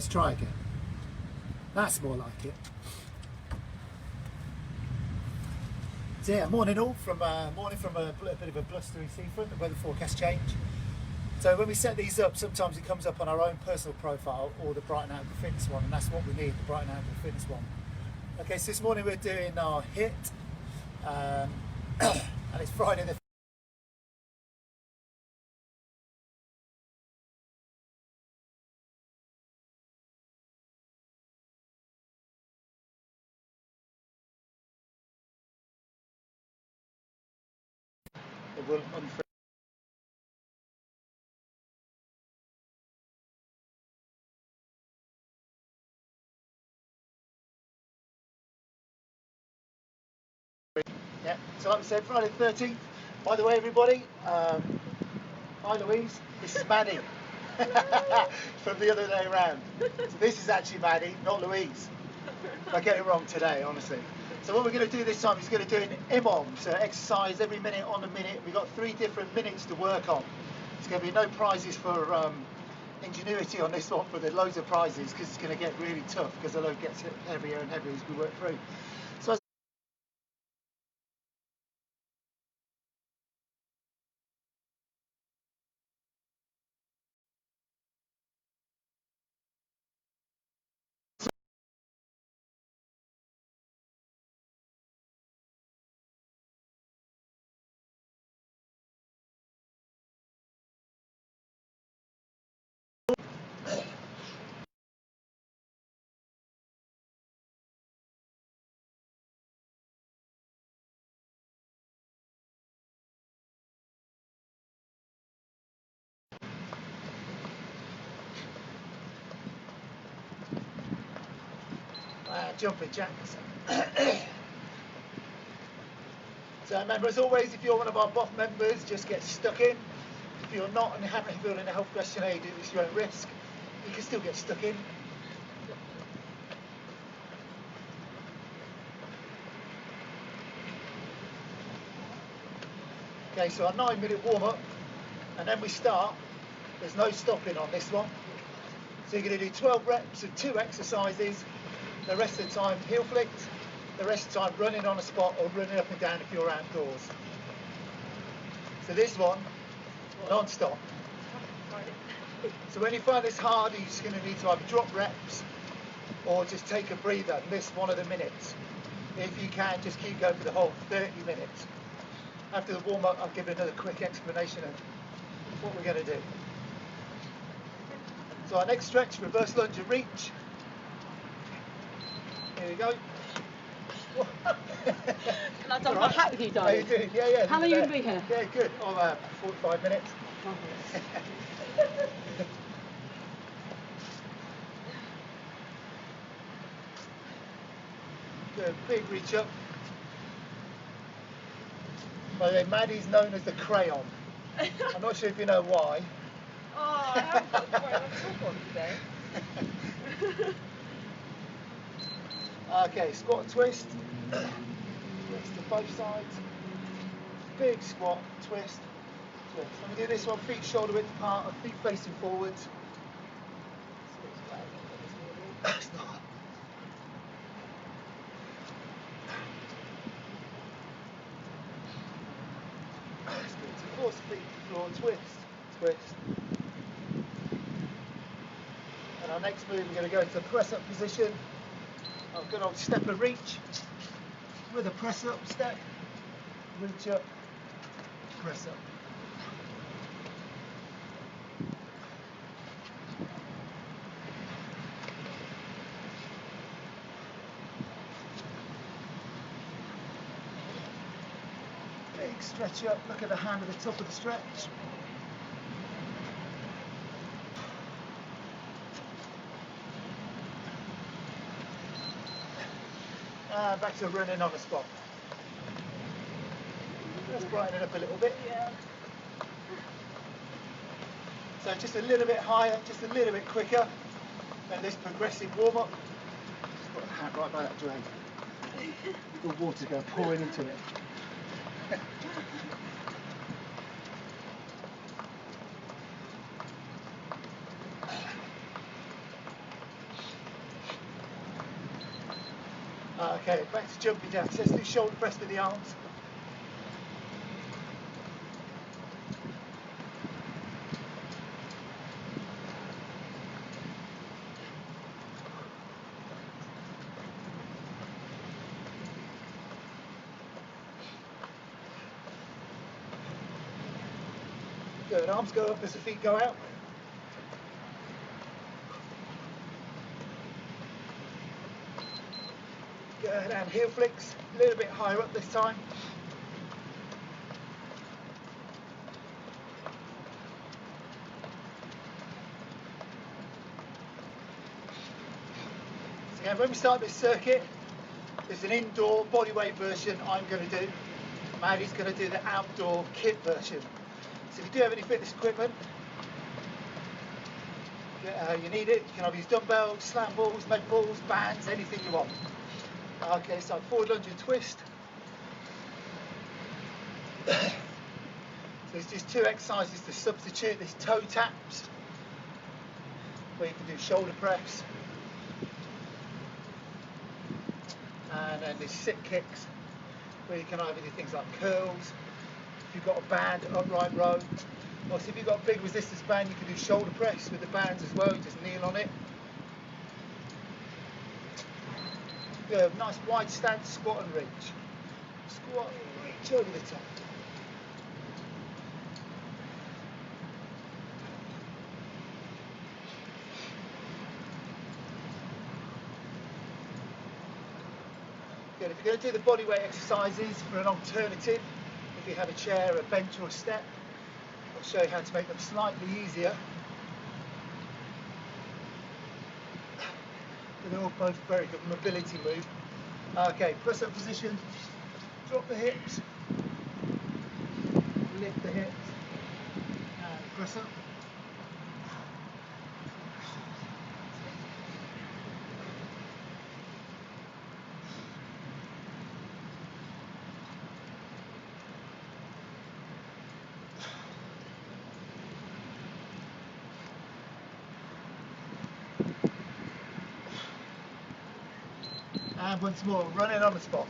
let's try again. That's more like it. So yeah, morning all from a bit of a blustery seafront. The weather forecast change. So when we set these up, sometimes it comes up on our own personal profile or the Brighton Outdoor Fitness one, and that's what we need, the Brighton Outdoor Fitness one. Okay, so this morning we're doing our HIIT, and it's Friday the will unfreeze. Yeah, so like we said, Friday the 13th. By the way, everybody, hi Louise, this is Maddie from the other day around. So this is actually Maddie, not Louise. I get it wrong today, honestly. So what we're going to do this time is going to do an EMOM, so exercise every minute on a minute. We've got 3 different minutes to work on. There's going to be no prizes for ingenuity on this one, but there's loads of prizes because it's going to get really tough because the load gets heavier and heavier as we work through. So jumping jacks. So remember, as always, if you're one of our BOF members, just get stuck in. If you're not and haven't filled in a health questionnaire, you do this your own risk. You can still get stuck in. Okay, so our 9-minute warm-up, and then we start. There's no stopping on this one. So you're going to do 12 reps of 2 exercises. The rest of the time heel flicks. The rest of the time running on a spot or running up and down if you're outdoors. So this one, non-stop. So when you find this hard, you're just going to need to either drop reps or just take a breather and miss one of the minutes. If you can, just keep going for the whole 30 minutes. After the warm-up, I'll give another quick explanation of what we're going to do. So our next stretch, reverse lunge and reach. Here we go. Can I dump my hat with you, How you darling? doing? Yeah. How long are you going to be here? Yeah, good. 45 minutes. Good, big reach up. By the way, Maddie's known as the crayon. I'm not sure if you know why. Oh, I haven't got quite a top on today. Okay, squat and twist. Twist to both sides. Big squat, twist, twist. When we do this one, feet shoulder width apart, our feet facing forwards. It's not. Force the feet to the floor, twist, twist. And our next move, we're going to go into the press up position. Our good old step and reach. With a press up step, reach up, press up. Big stretch up, look at the hand at the top of the stretch. And back to running on the spot. Let's brighten it up a little bit. Yeah. So just a little bit higher, just a little bit quicker than this progressive warm-up. Just put a hand right by that drain. The water's going pouring into it. Okay, back to jumping down. So let's do shoulder press with the arms. Good, arms go up as the feet go out. Good, and heel flicks, a little bit higher up this time. So again, when we start this circuit, there's an indoor bodyweight version I'm going to do. Maddie's going to do the outdoor kit version. So if you do have any fitness equipment, you need it. You can either use dumbbells, slam balls, med balls, bands, anything you want. Okay, so forward lunge and twist. So there's just two exercises to substitute. There's toe taps, where you can do shoulder press. And then there's sit kicks, where you can either do things like curls. If you've got a band, upright row. Or if you've got a big resistance band, you can do shoulder press with the bands as well. You just kneel on it. Good, nice wide stance, squat and reach. Squat and reach over the top. Good, if you're going to do the bodyweight exercises for an alternative, if you have a chair, a bench or a step, I'll show you how to make them slightly easier. They're all both very good mobility move. Okay, press up position, drop the hips, lift the hips, and press up. And once more, run it on the spot.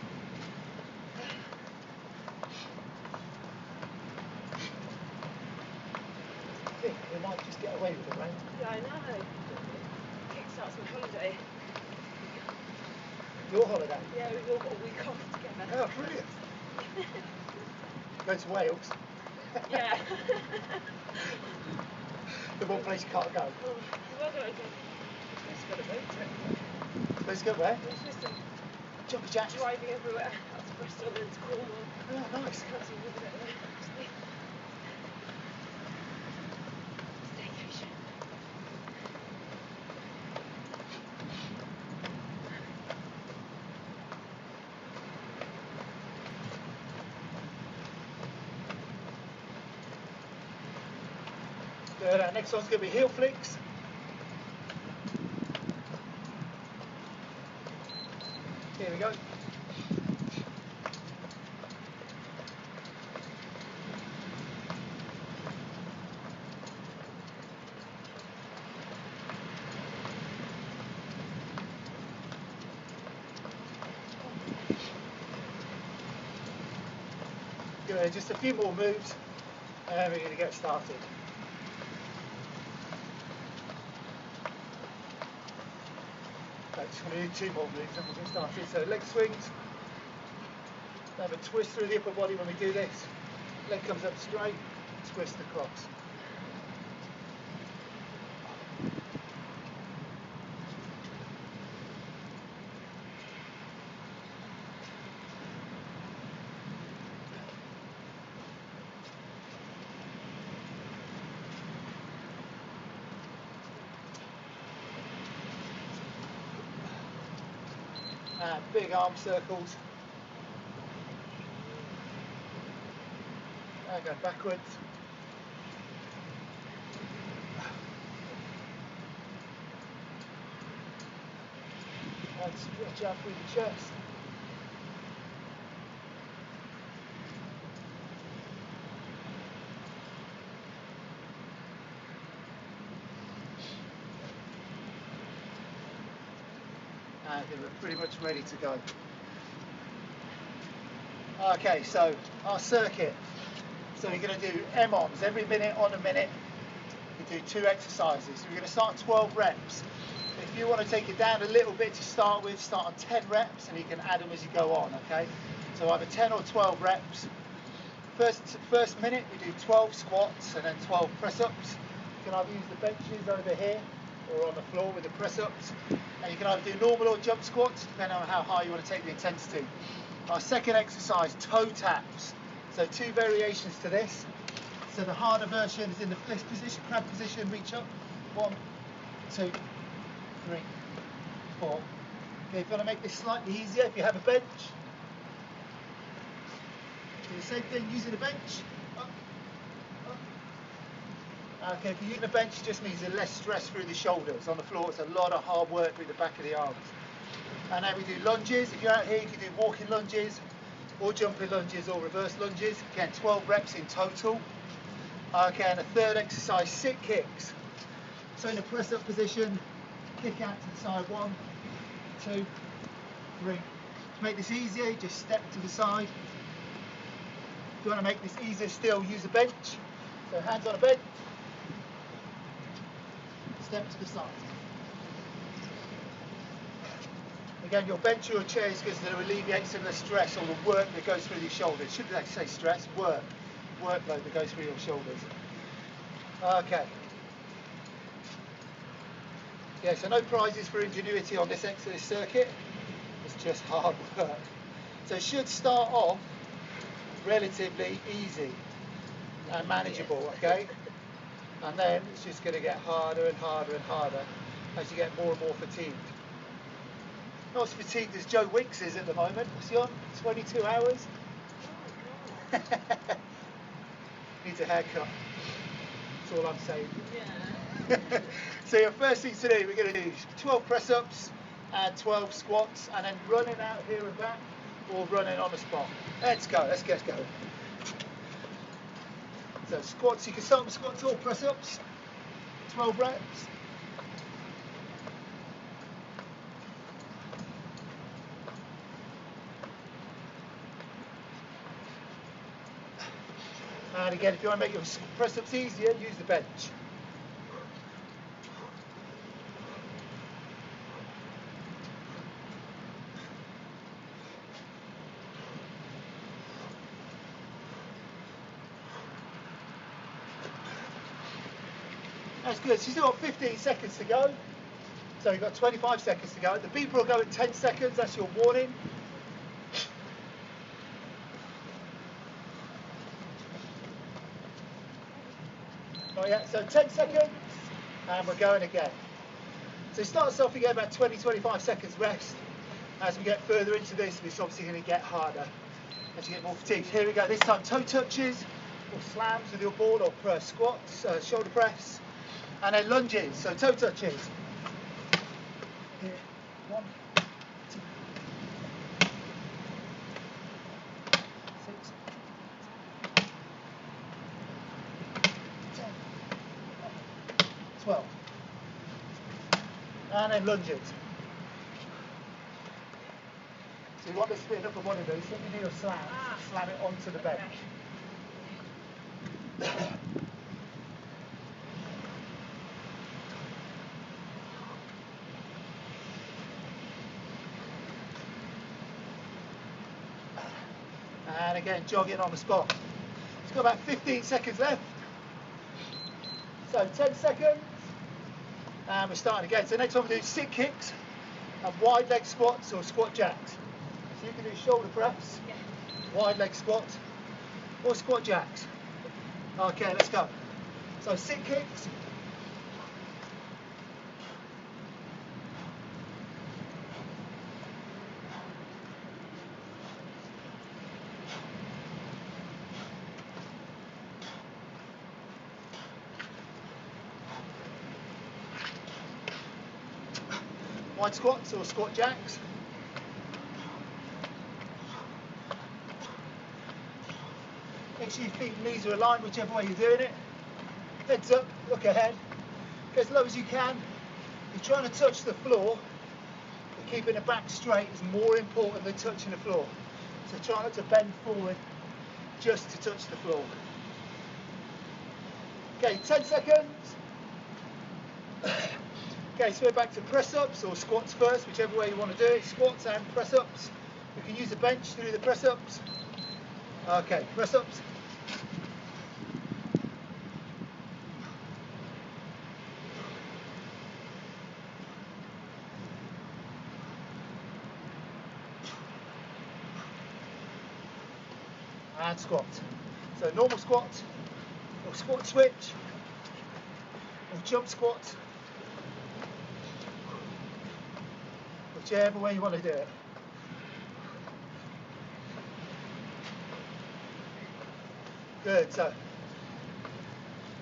I think we might just get away with it, right? Yeah, I know. Kickstarts my holiday. Your holiday? Yeah, we've all got a week off together. Oh, brilliant. Go to Wales. Yeah. The one place you can't go. Well, what do I do? Let's go to boat trip. Let's go where? Manchester. Jumpy jacks. Driving everywhere. That's Bristol and it's Cornwall. Oh, nice. That's all over there. Staycation. Good. Our next one's going to be heel flicks. Here we go. Good. Just a few more moves and we're going to get started. Okay, just going to do two more moves and we'll get started. So leg swings. Have a twist through the upper body when we do this. Leg comes up straight, twist across. And big arm circles. And go backwards. And stretch out through the chest. And we're pretty much ready to go. Okay, so our circuit. So you're going to do EMOMs every minute on a minute. You do 2 exercises. So we're going to start 12 reps. If you want to take it down a little bit to start with, start on 10 reps and you can add them as you go on, okay? So either 10 or 12 reps. First minute we do 12 squats and then 12 press-ups. You can either use the benches over here or on the floor with the press-ups. And you can either do normal or jump squats, depending on how high you want to take the intensity. Our second exercise, toe taps. So 2 variations to this. So the harder version is in the fist position, crab position, reach up. 1, 2, 3, 4. Okay, if you want to make this slightly easier, if you have a bench, do the same thing using a bench. Up, up. Okay, if you're using a bench, it just means there's less stress through the shoulders. On the floor, it's a lot of hard work through the back of the arms. And then we do lunges. If you're out here, you can do walking lunges, or jumping lunges, or reverse lunges. Again, 12 reps in total. Okay, and the third exercise, sit kicks. So in a press-up position, kick out to the side, 1, 2, 3. To make this easier, just step to the side. If you want to make this easier still, use a bench. So hands on a bench, step to the side. Again, your bench or your chair is because it'll alleviate some of the stress or the work that goes through your shoulders. Shouldn't actually say stress, workload that goes through your shoulders. Okay. Yeah, so no prizes for ingenuity on this exercise circuit. It's just hard work. So it should start off relatively easy and manageable, okay? And then it's just going to get harder and harder and harder as you get more and more fatigued. Not as fatigued as Joe Wicks is at the moment. What's he on? 22 hours? Needs a haircut. That's all I'm saying. Yeah. So your first thing to do, we're going to do 12 press-ups and 12 squats, and then running out here and back, or running on the spot. Let's go, let's get going. So squats, you can start with squats or press-ups, 12 reps. And again, if you want to make your press-ups easier, use the bench. That's good. So you've still got 15 seconds to go. So you've got 25 seconds to go. The beeper will go at 10 seconds. That's your warning. Oh yeah, so 10 seconds, and we're going again. So it starts off, you get about 20-25 seconds rest. As we get further into this, it's obviously going to get harder as you get more fatigued. Here we go, this time toe touches, or slams with your ball, or squats, shoulder press, and then lunges, so toe touches. Here, 1, 2, 6, 10, 12. And then lunges. So you want to split up on one of those, so you do a slam, slam it onto the bench. And again, jogging on the spot. It's got about 15 seconds left. So 10 seconds. And we're starting again. So next one we do sit kicks and wide leg squats or squat jacks. So you can do shoulder press, wide leg squat, or squat jacks. Okay, let's go. So sit kicks. Wide squats or squat jacks. Make sure your feet and knees are aligned whichever way you're doing it. Heads up, look ahead. Get as low as you can. You're trying to touch the floor, but keeping the back straight is more important than touching the floor. So try not to bend forward just to touch the floor. Okay, 10 seconds. Okay, so we're back to press-ups or squats first, whichever way you want to do it. Squats and press-ups. You can use the bench to do the press-ups. Okay, press-ups. And squat. So normal squat, or squat switch, or jump squat. Whichever way you want to do it. Good, so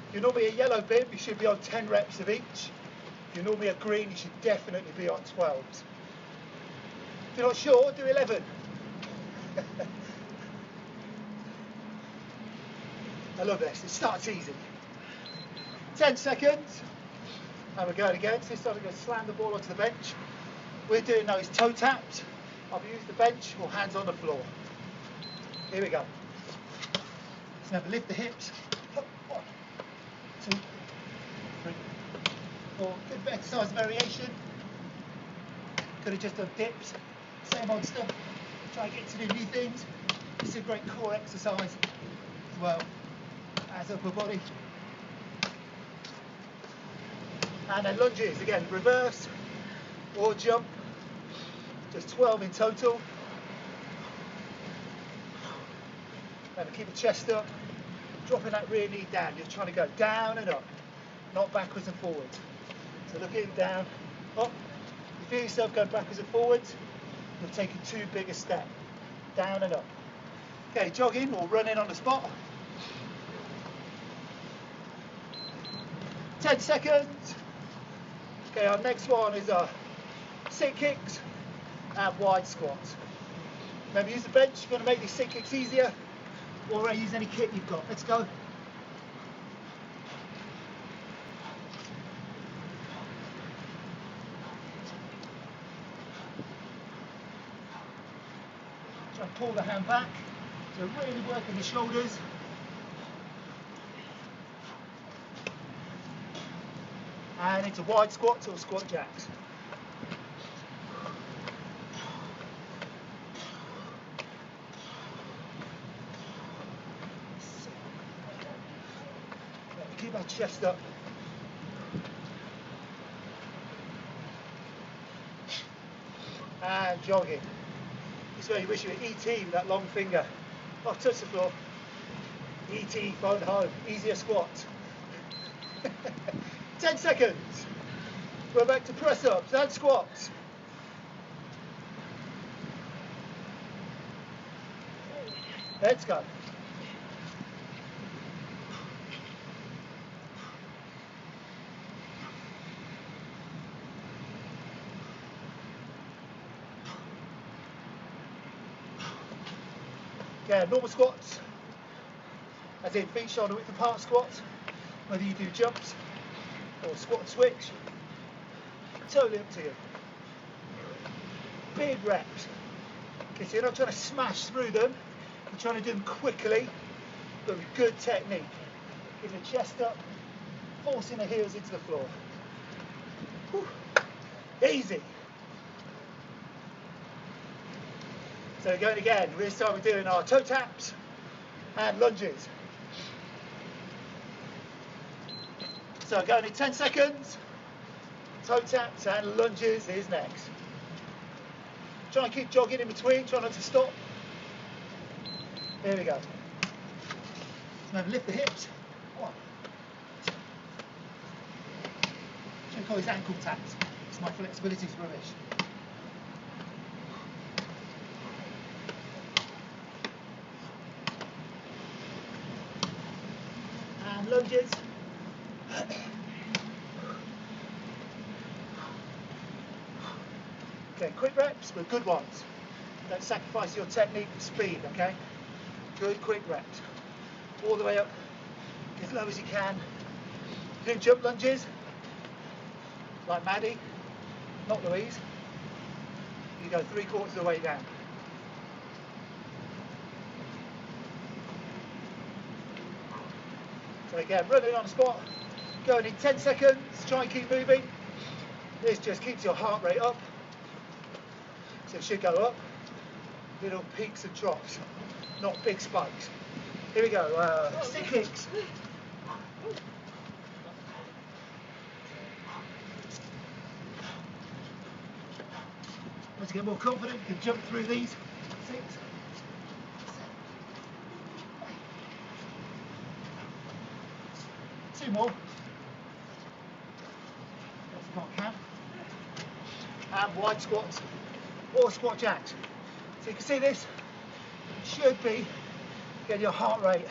if you're normally a yellow bib, you should be on 10 reps of each. If you're normally a green, you should definitely be on 12s. If you're not sure, do 11. I love this, it starts easy. 10 seconds, and we're going again. So this time we're going to slam the ball onto the bench. We're doing those toe taps. I'll use the bench or hands on the floor. Here we go. So now lift the hips. 1, 2, 3, 4. Good exercise variation. Could have just done dips. Same old stuff. Try and get to do new things. It's a great core exercise as well as upper body. And then lunges again, reverse or jump. Just 12 in total. And keep the chest up, dropping that rear knee down. You're trying to go down and up, not backwards and forwards. So looking down, up. You feel yourself going backwards and forwards, you're taking too big a step. Down and up. Okay, jogging or running on the spot. 10 seconds. Okay, our next one is sit kicks and wide squats. Remember, use the bench if you want to make these sit kicks easier, or use any kit you've got. Let's go. Try and pull the hand back. So really working the shoulders. And into wide squats or squat jacks. Keep our chest up. And jogging. This is where you wish you were ET with that long finger. Oh, touch the floor. ET, phone home. Easier squat. 10 seconds. We're back to press ups and squats. Let's go. Okay, normal squats, as in feet shoulder width apart squats, whether you do jumps or squat switch, totally up to you. Big reps. Okay, so you're not trying to smash through them, you're trying to do them quickly, but with good technique. Keep the chest up, forcing the heels into the floor. Whew. Easy. So going again, this time we're doing our toe taps and lunges. So going in 10 seconds, toe taps and lunges is next. Try and keep jogging in between, try not to stop. Here we go. So now lift the hips. 1, 2. I call these ankle taps, because my flexibility is rubbish. And lunges. Okay, quick reps, but good ones. Don't sacrifice your technique for speed, okay? Good quick reps. All the way up, as low as you can. Do jump lunges, like Maddie, not Louise. You go 3/4 of the way down. So again, running on the spot, going in 10 seconds, try and keep moving. This just keeps your heart rate up. So it should go up. Little peaks and troughs, not big spikes. Here we go, stick kicks. Once you get more confident, you can jump through these. 6, 7, 2 more. That's not count. And wide squats or squat jacks. So you can see this should be getting your heart rate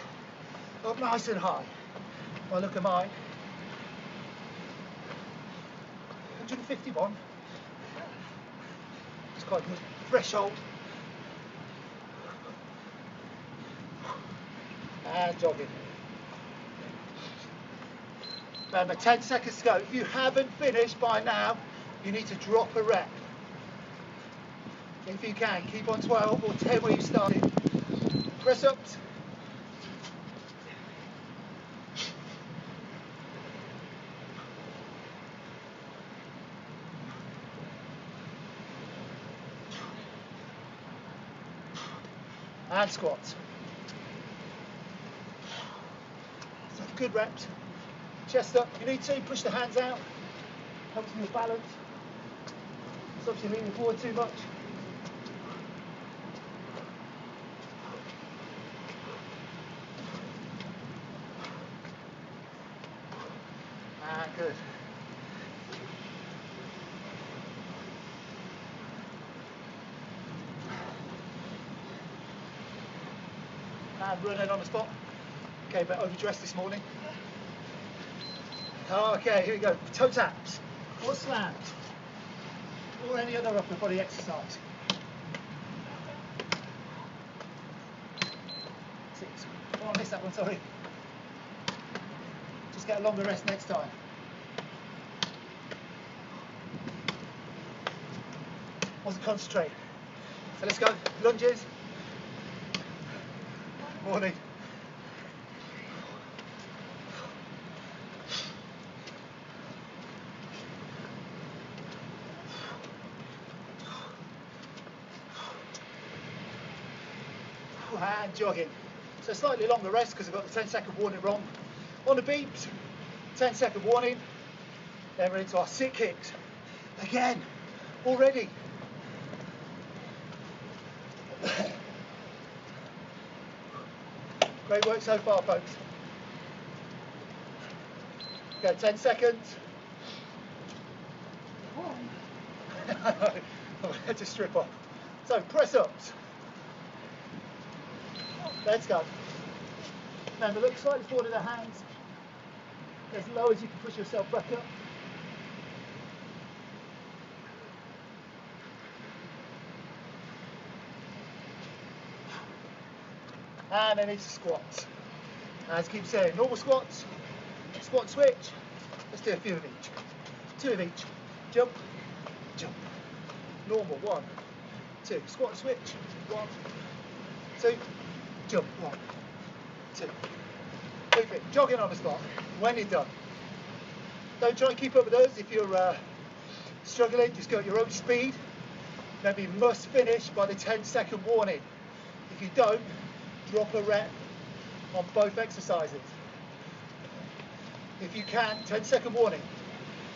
up nice and high. Well, look at mine. 151. It's quite good. Threshold. And jogging. Remember, 10 seconds to go. If you haven't finished by now, you need to drop a rep. If you can, keep on 12 or 10 where you started. Press ups. And squats. So good reps. Chest up. You need to push the hands out. Helps with balance. Stops you leaning forward too much. And good. And running on the spot. Okay, but overdressed this morning. Okay, here we go. Toe taps or slams or any other upper body exercise. 6. Oh, I missed that one, sorry. Just get a longer rest next time. Wasn't concentrate. So let's go. Lunges. Morning. And jogging. So slightly longer rest because I've got the 10-second warning wrong. On the beeps, 10-second warning. Then we're into our sit kicks. Again, already. Great work so far, folks. Go 10 seconds. I had to strip off. So press ups. Let's go. Remember, look slightly forward in the hands. As low as you can push yourself back up. And then into squats. As I keep saying, normal squats, squat switch. Let's do a few of each. 2 of each. Jump, jump. Normal, 1, 2. Squat switch, 1, 2. Jump, 1, 2. Move it. Jogging on the spot when you're done. Don't try and keep up with us. If you're struggling, just go at your own speed. Remember, you must finish by the 10-second warning. If you don't, drop a rep on both exercises. If you can, 10-second warning.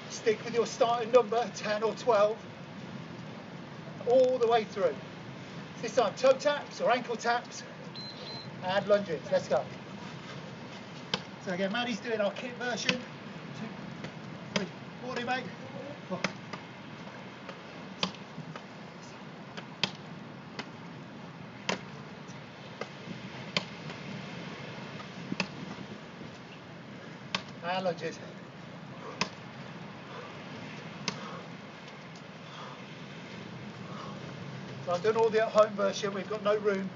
Stick with your starting number, 10 or 12, all the way through. This time, toe taps or ankle taps and lunges. Let's go. So again, Maddie's doing our kit version. 2, 3, 40, mate. 4. And lunges. So I've done all the at-home version. We've got no room.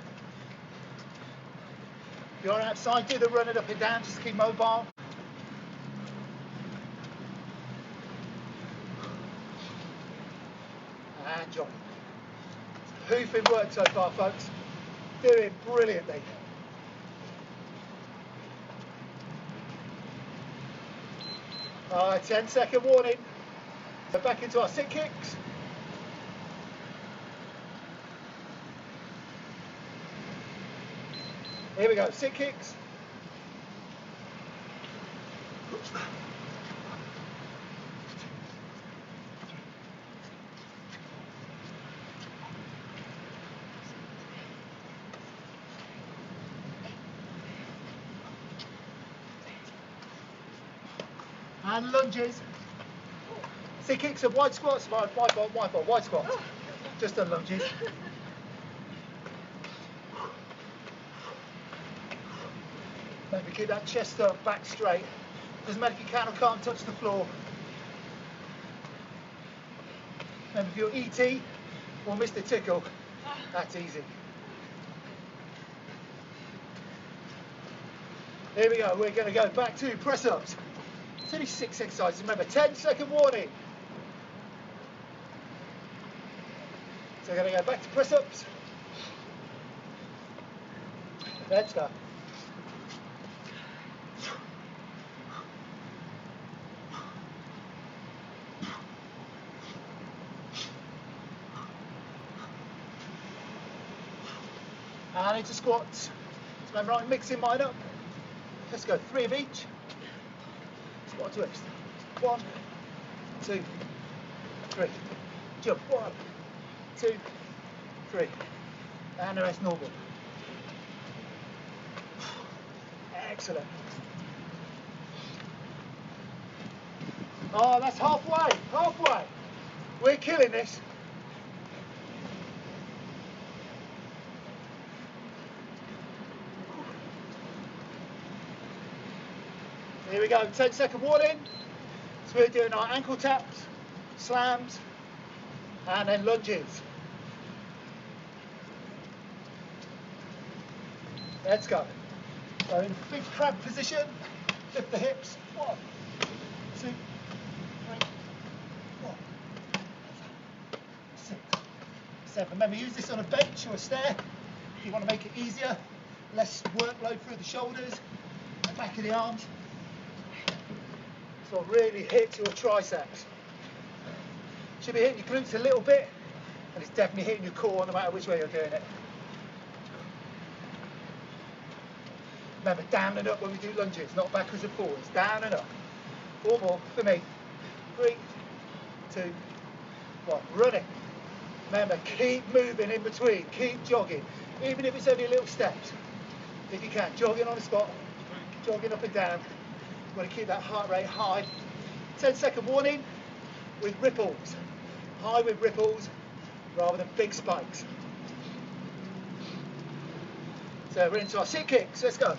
If you're outside, do the running up and down. Just keep mobile. And jogging. Hoofing work so far, folks. Doing brilliantly. Alright, 10-second warning. So back into our sit kicks. Here we go, sit kicks. And lunges. Sit kicks and wide squats. Wide squats. Just done lunges. Maybe keep that chest up, back straight. Doesn't matter if you can or can't touch the floor. Remember, if you're ET or Mr. Tickle, that's easy. Here we go, we're going to go back to press-ups. It's only 6 exercises, remember, 10-second warning. So we're going to go back to press-ups. Let's go. And into squats. So remember, I'm mixing mine up. Let's go 3 of each. Squat twist. 1, 2, 3. Jump. 1, 2, 3. And the rest normal. Excellent. Oh, that's halfway. Halfway. We're killing this. Here we go, 10-second warning. So we're doing our ankle taps, slams, and then lunges. Let's go. So in big crab position, lift the hips. 1, 2, 3, 4, 6, 7. Remember, use this on a bench or a stair if you want to make it easier. Less workload through the shoulders, the back of the arms. So really hit your triceps. Should be hitting your glutes a little bit, and it's definitely hitting your core no matter which way you're doing it. Remember, down and up when we do lunges, not backwards and forwards. Down and up. 4 more for me. 3, 2, 1. Running. Remember, keep moving in between. Keep jogging, even if it's only little steps. If you can, jogging on the spot, jogging up and down. Want to keep that heart rate high. 10-second warning with ripples. High with ripples rather than big spikes. So we're into our sit kicks. Let's go.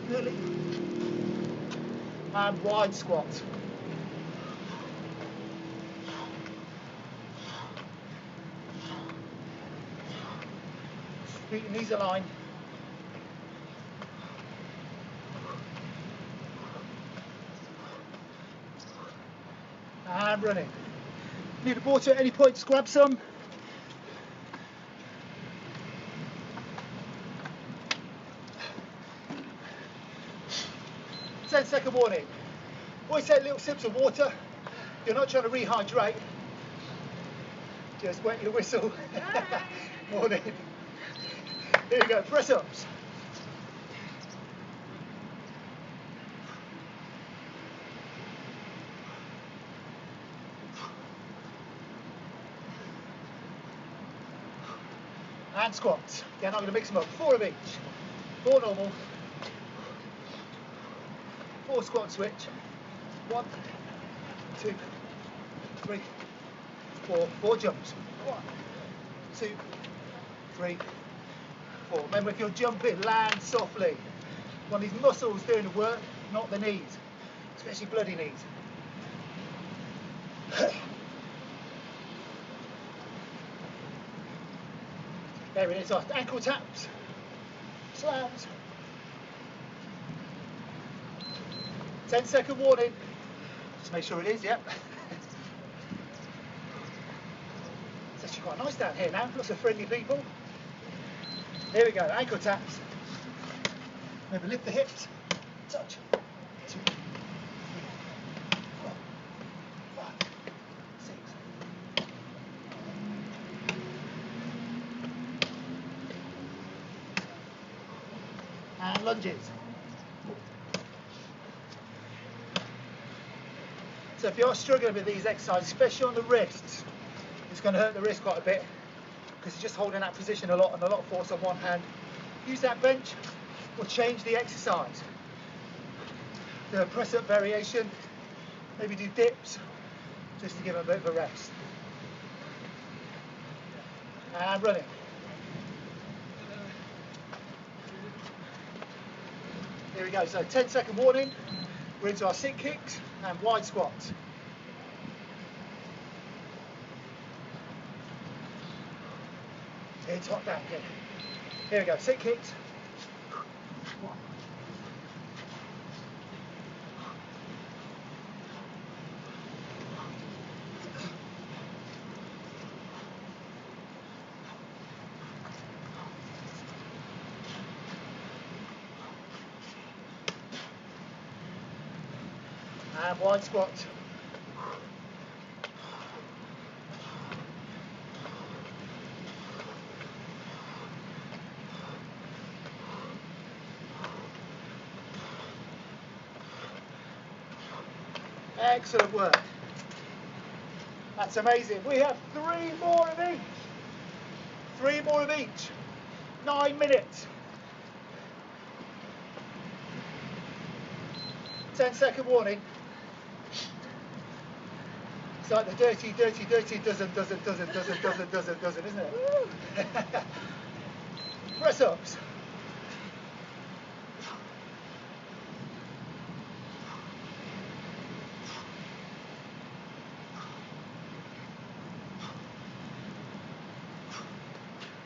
Nearly. And wide squats. Feet and knees aligned. And running. Need a water at any point, just grab some. Second warning. Always take little sips of water. You're not trying to rehydrate. Just wet your whistle. Morning. Here we go, press ups. And squats. Again, I'm going to mix them up. 4 of each. 4 normal. 4 squat switch. 1, 2, 3, 4. 4 jumps. 1, 2, 3, 4. Remember, if you're jumping, land softly. Want these muscles doing the work, not the knees, especially bloody knees. There it is. Our ankle taps, slams. 10-second warning. Just make sure it is, yep. It's actually quite nice down here now, lots of friendly people. Here we go, ankle taps. Remember, lift the hips, touch. 2, 3, 4, 5, 6. And lunges. So if you're struggling with these exercises, especially on the wrists, it's going to hurt the wrist quite a bit because you're just holding that position a lot and a lot of force on one hand. Use that bench or change the exercise. Do a press up variation, maybe do dips just to give them a bit of a rest. And running. Here we go, so 10-second warning. We're into our sit kicks and wide squats. It's hot down here. Here we go, sit kicks. 1. And wide squat. Excellent work. That's amazing. We have 3 more of each. 3 more of each. 9 minutes. 10-second warning. It's like the dirty, doesn't, isn't it? Press ups.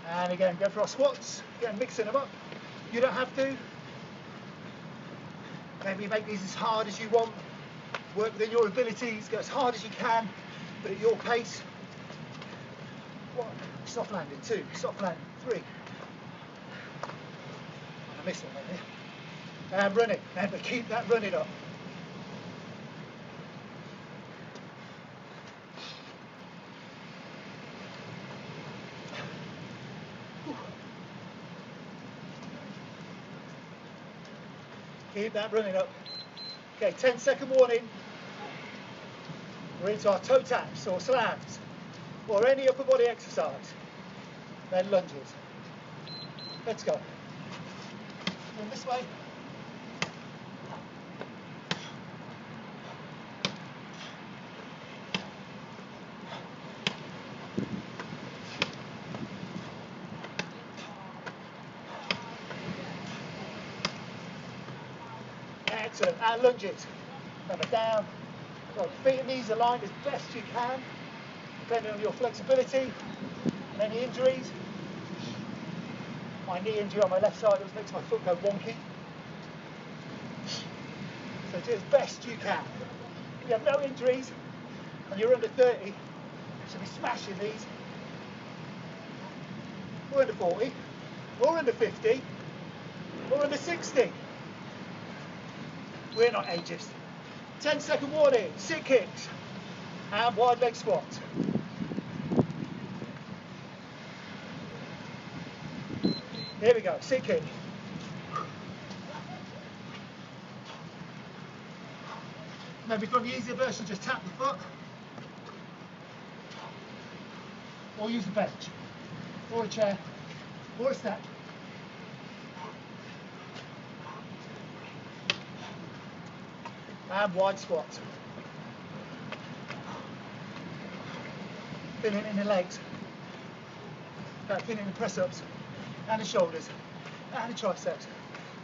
And again, go for our squats. Again, mixing them up. You don't have to. Maybe make these as hard as you want. Work within your abilities. Go as hard as you can, but at your pace. 1, soft landing. 2, soft landing. 3. I missed one there. And running. Remember, keep that running up. Keep that running up. Okay, 10-second warning. We're into our toe taps or slams or any upper body exercise. Then lunges. Let's go. And this way. Excellent, and lunges. Remember, down. So feet and knees aligned as best you can, depending on your flexibility and any injuries. My knee injury on my left side makes my foot go wonky. So do as best you can. If you have no injuries and you're under 30, you should be smashing these. Or under 40, or under 50, or under 60. We're not ageist. 10-second warning, sit kicks and wide leg squat. Here we go, sit kick. Maybe from the easier version, just tap the foot. Or use the bench, or a chair, or a step. And wide squat. Feeling in the legs. Feeling in the press ups. And the shoulders. And the triceps.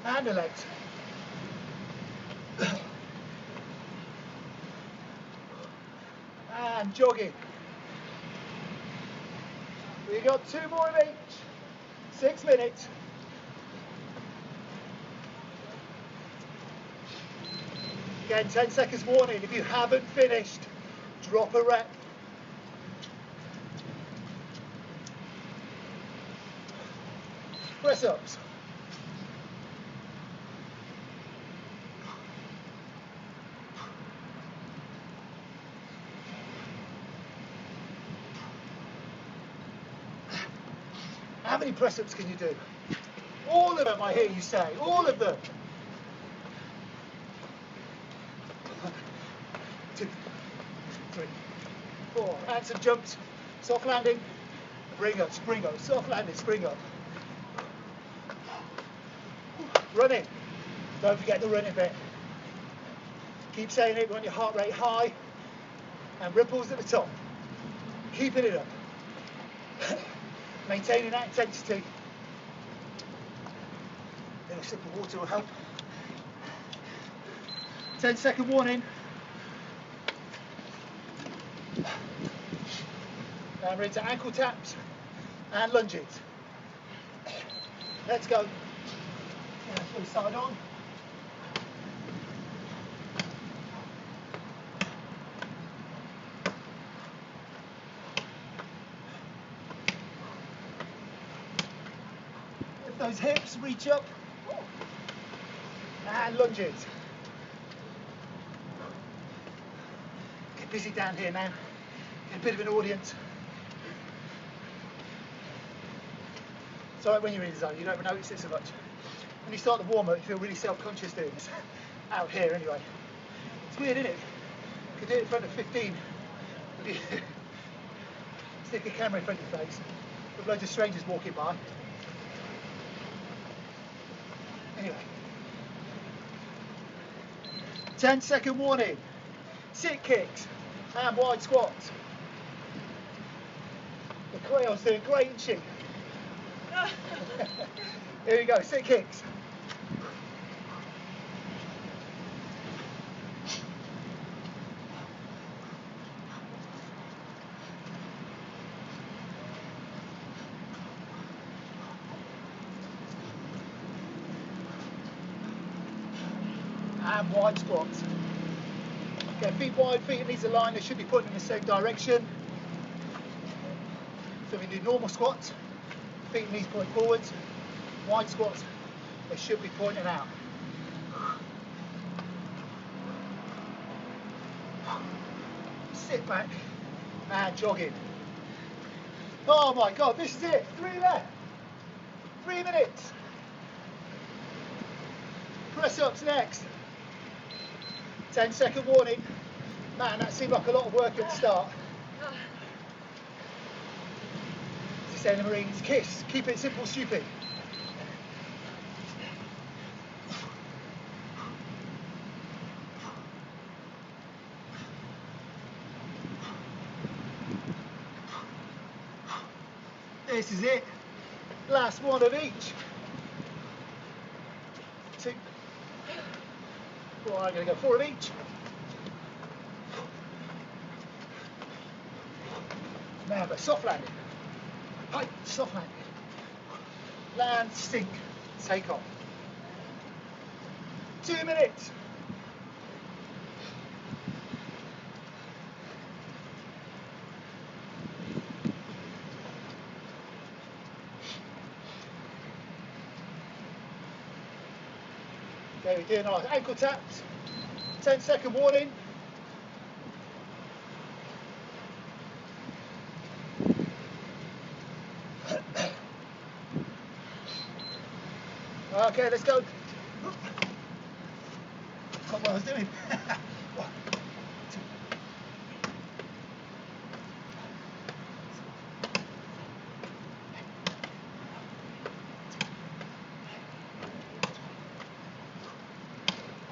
And the legs. And jogging. We got 2 more of each. 6 minutes. Again, 10 seconds warning. If you haven't finished, drop a rep. Press ups. How many press ups can you do? All of them, I hear you say. All of them. 1, 2, 3, 4. And some jumps. Soft landing. Bring up, spring up. Soft landing, spring up. Running. Don't forget the running bit. Keep saying it. We want your heart rate high and ripples at the top. Keeping it up. Maintaining that intensity. A little sip of water will help. 10-second warning. Now we're into ankle taps and lunges. Let's go. Full side on. Lift those hips, reach up. And lunges. Get busy down here now. Get a bit of an audience. It's alright when you're in the zone, you don't notice it so much. When you start the warm-up, you feel really self-conscious doing this. Out here, anyway. It's weird, isn't it? You could do it in front of 15. Stick a camera in front of your face with loads of strangers walking by. Anyway. 10-second warning. Sit kicks and wide squats. The crayon's doing great, isn't she? Here we go, sit kicks. And wide squats. Okay, feet wide, feet and knees aligned, they should be pointing in the same direction. So we do normal squats, feet and knees point forwards. Wide squats, they should be pointing out. Sit back and jogging. Oh my God, this is it. 3 left. 3 minutes. Press ups next. 10-second warning. Man, that seemed like a lot of work at the start. As you say in the Marines, KISS, keep it simple, stupid. This is it. Last one of each. 2. 4, I'm going to go 4 of each. Remember, soft landing. Height, soft landing. Land, sink, take off. 2 minutes. Okay, we're doing our ankle taps. 10-second warning. Okay, let's go. Forgot what I was doing. 1, 2.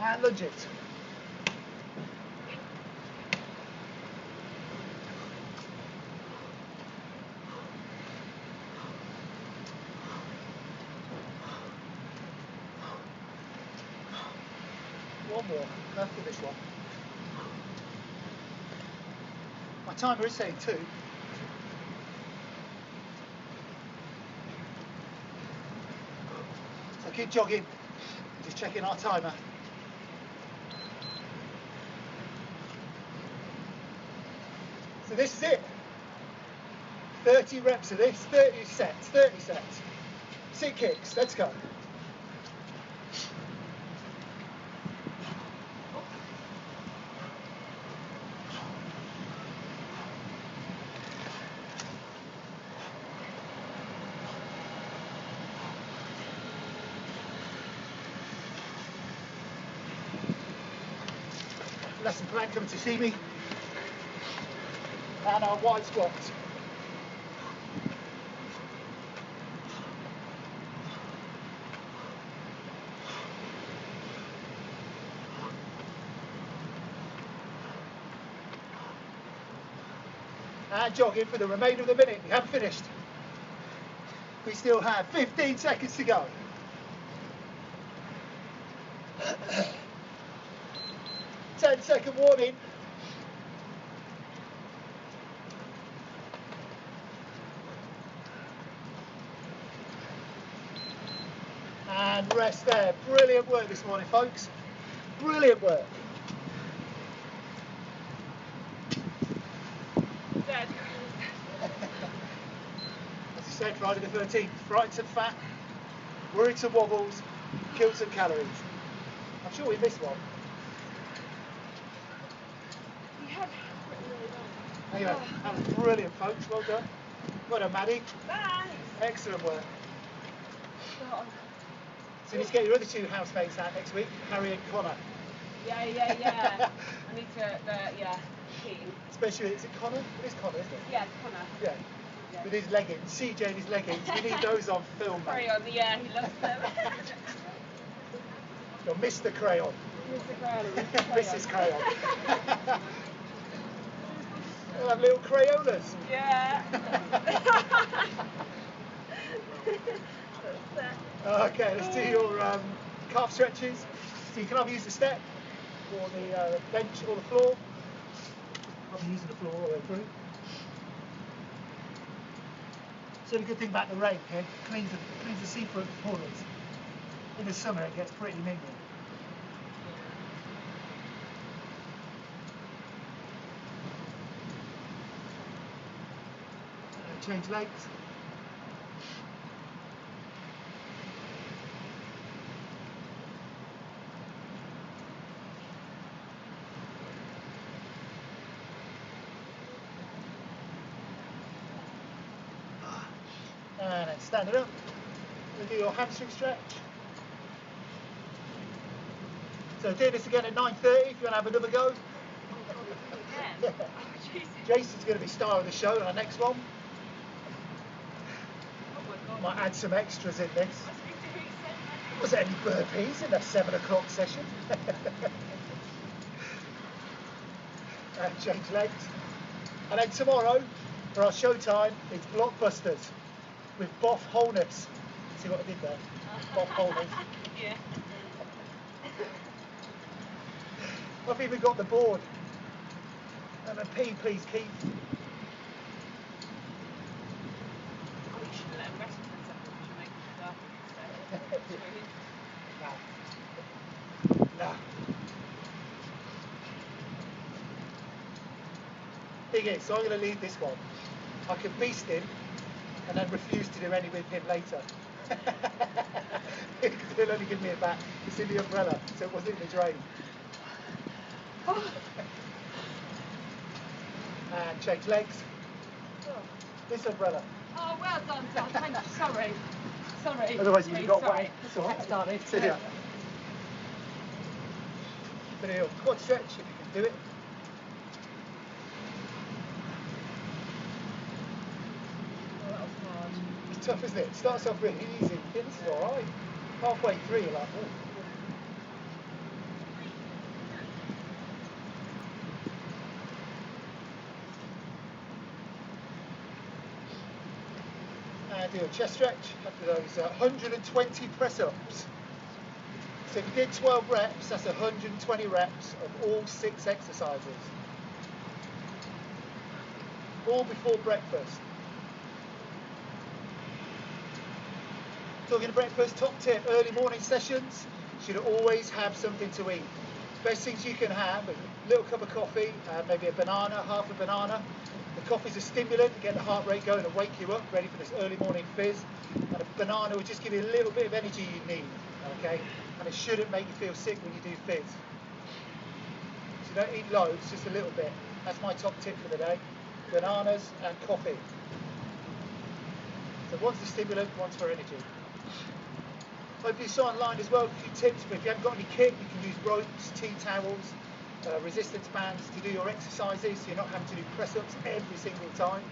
And lunges. One more after this one. My timer is saying 2. So keep jogging, just checking our timer. So this is it. 30 reps of this, 30 sets, 30 sets. Sit kicks, let's go. Lesson plan coming to see me. And our wide squats. And jogging for the remainder of the minute. We haven't finished. We still have 15 seconds to go. Ten-second warning. And rest there. Brilliant work this morning, folks. Brilliant work. Dad. As I said, Friday the 13th, fried some fat, worried some wobbles, killed some calories. I'm sure we missed one. You have written really well. Anyway, that was brilliant, folks. Well done. Well done, Maddie. Thanks. Excellent work. God. So you need to get your other two housemates out next week, Harry and Connor. Yeah. I need to, team. Especially, is it Connor? It is Connor, isn't it? Yeah, Connor. Yeah. Yeah. With his leggings, CJ and his leggings. We need those on film, mate. Crayon, yeah, he loves them. You're Mr. Crayon. Mr. Crayon. Mrs. Crayon. We'll have little Crayolas. Yeah. Okay, let's do your calf stretches. So you can either use the step or the bench or the floor. I'm using the floor all the way through. So the good thing about the rain here, cleans the seafront pores. In the summer it gets pretty mingly. Change legs. And then stand it up. We'll do your hamstring stretch. So do this again at 9:30 if you want to have another go. Again? Oh, Jesus. Jason's going to be star of the show in our next one. Oh my God. Might add some extras in this. Must be doing so much. Was there any burpees in that 7 o'clock session? And change legs. And then tomorrow, for our show time, it's Blockbusters with Boff Holness. See what I did there? Boff Holness. Yeah. I've even got the board. And a P, please, Keith. Oh, you should let him rest for a second, which will make him start. Nah. Thing is, so I'm going to leave this one. I can beast him and then refuse to do any with him later. Because he'll only give me it back. It's in the umbrella, so it wasn't in the drain. And change legs. This umbrella. Oh, well done, John. Thank you. Sorry. Otherwise you've got sorry. one. That's all right. Started. Sit down. Bit of your quad stretch if you can do it. Oh, that was hard. It's tough, isn't it? It starts off really easy. This is alright. Halfway through you're like, oh. And do a chest stretch after those 120 press-ups. So if you did 12 reps, that's 120 reps of all 6 exercises. All before breakfast. Talking of breakfast, top tip, early morning sessions should always have something to eat. Best things you can have, little cup of coffee, maybe a banana, half a banana. The coffee's a stimulant to get the heart rate going and wake you up, ready for this early morning fizz. And a banana will just give you a little bit of energy you need, okay? And it shouldn't make you feel sick when you do fizz. So don't eat loads, just a little bit. That's my top tip for the day. Bananas and coffee. So one's the stimulant, one's for energy. Hopefully you saw online as well a few tips, but if you haven't got any kit, you can use ropes, tea towels, resistance bands to do your exercises, so you're not having to do press-ups every single time.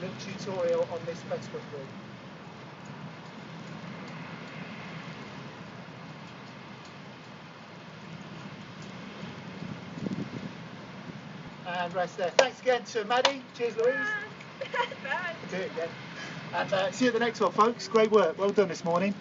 Little tutorial on this Facebook group. And rest there. Thanks again to Maddie. Cheers, Louise. Bye. Do it again. And see you at the next one, folks. Great work. Well done this morning.